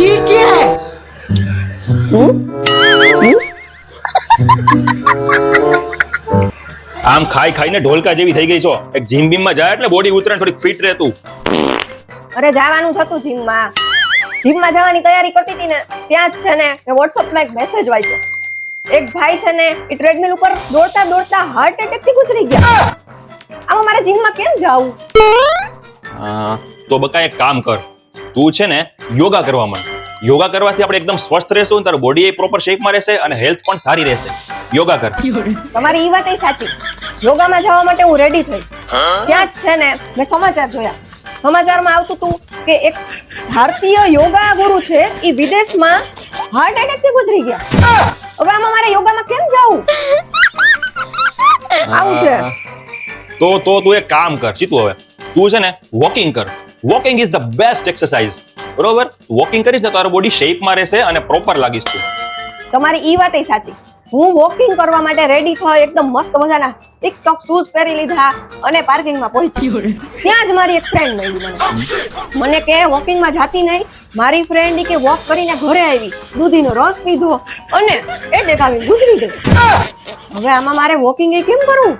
ये क्या है? આમ ખાઈ ખાઈને ઢોલકા જેવી થઈ ગઈ છો. એક જીમ બીમ માં જાય એટલે બોડી ઉતરે થોડીક ફિટ રહે તું. અરે જવાનું જ હતું જીમમાં જવાની તૈયારી કરતી હતી ને ત્યાં જ છે ને WhatsApp માં એક મેસેજ વાંચ્યો. એક ભાઈ છે ને એ ટ્રેડમિલ ઉપર દોડતા દોડતા હાર્ટ એટેક થી ગુજરી ગયા. આમાં મારે જીમમાં કેમ જાવું? તો બકા એક કામ કર, તું છે ને યોગા કરવા માંડ. યોગા કરવાથી આપણે એકદમ સ્વસ્થ રહેશું, તારું બોડી એ પ્રોપર શેપમાં રહેશે અને હેલ્થ પણ સારી રહેશે. યોગા કર. તમારી ઈ વાત સાચી. યોગામાં જવા માટે હું રેડી થઈ. ત્યાં જ છે ને મેં સમાચાર જોયા. સમાચારમાં આવતું હતું કે એક ભારતીય યોગા ગુરુ છે એ વિદેશમાં હાર્ટ એટેક થી ગુજરી ગયા. હવે આમાં મારે યોગામાં કેમ જાવું? આવું છે. તો તું એક કામ કર સીતું, હવે તું છે ને વોકિંગ કર. Walking is the best exercise. બરોબર? વોકિંગ કરીશ ને તો તારું બોડી શેપમાં રહેશે અને પ્રોપર લાગીશ તું. તમારી ઈ વાત સાચી. હું વોકિંગ કરવા માટે રેડી થઈ, એકદમ મસ્ત મજાના ટિકટોક શૂઝ પહેરી લીધા અને પાર્કિંગમાં પહોંચી. ત્યાં જ મારી એક ફ્રેન્ડ મળી મને કે વોકિંગમાં જાતી નહીં. મારી ફ્રેન્ડ કે વોક કરીને ઘરે આવી, દૂધીનો રસ પીધો અને એટેક આવી ગુજરી ગઈ. હવે આમાં મારે વોકિંગ કેમ કરવું?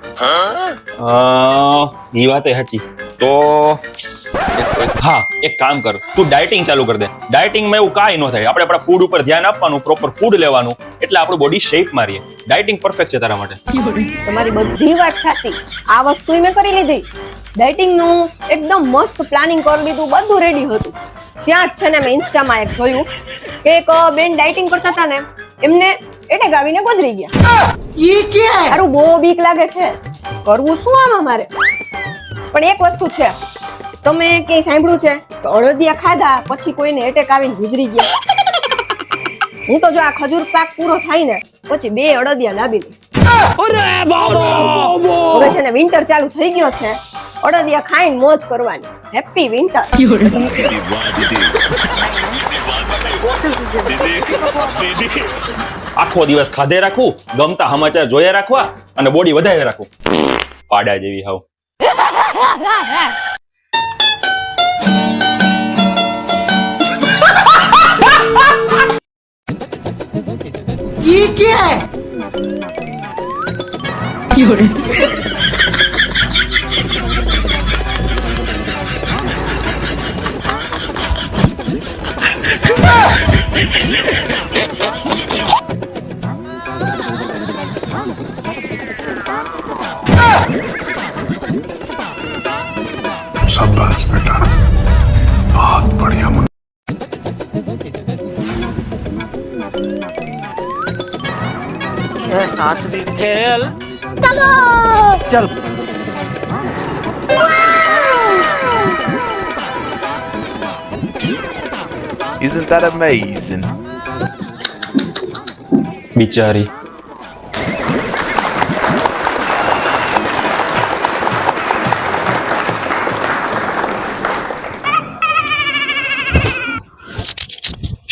ઈ વાત સાચી. તો હા, એક કામ કર, તું ડાયટિંગ ચાલુ કરી દે. ડાયટિંગમાં એવું કાંઈ ન થાય. આપણે આપણા ફૂડ ઉપર ધ્યાન આપવાનું, પ્રોપર ફૂડ લેવાનું, એટલે આપણું બોડી શેપમાં રહે. ડાયટિંગ પરફેક્ટ છે તારા માટે. તમારી બધી વાત સાચી. આ વસ્તુ મેં કરી લીધી. ડાયટિંગનું એકદમ મસ્ત પ્લાનિંગ કરી લીધું, બધું રેડી હતું. ત્યાં જ છે ને મેં ઇન્સ્ટામાં એક જોયું કે એક બેન ડાયટિંગ કરતા હતા ને, એમને એટેક આવીને ગુજરી ગયા. ये क्या है? મારું બહુ બીક લાગે છે. કરવું શું આમાં મારે? પણ એક વસ્તુ છે, તમે ક્યાંય સાંભળ્યું છે કે અડદિયા ખાધા પછી કોઈને એટેક આવીને ગુજરી ગયા? હું તો જો આ ખજૂર પાક પૂરો થાય ને પછી 2 અડદિયા દાબી લઈશ. હવે છે ને વિન્ટર ચાલુ થઈ ગયો છે, અડદિયા ખાઈને મોજ કરવાની. Happy winter. આખો દિવસ ખાધે રાખવું, ગમતા સમાચાર જોયા રાખવા અને બોડી વધારે રાખવું. પાડા જેવી હાવ. ये क्या है? शाबाश बेटा, बहुत बढ़िया मुन्ना। साथ भी खेल. ચલો. चल. Isn't that amazing? બિચારી.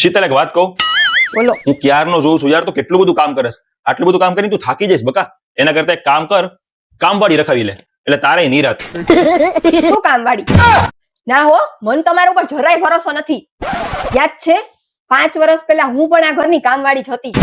શીતલ, એક વાત કહું? બોલો. હું ક્યારનો જોઉં છું યાર, તો કેટલું બધું કામ કરસ. આટલું બધું કામ કરીને તું થાકી જઈશ બકા. એના કરતા એક કામ કર, કામવાળી રખાવી લે, એટલે તારે નિરાત. શું કામવાળી? ના હો, મન તમારા ઉપર જરાય ભરોસો નથી. યાદ છે 5 વર્ષ પહેલા હું પણ આ ઘરની કામવાળી જ હતી.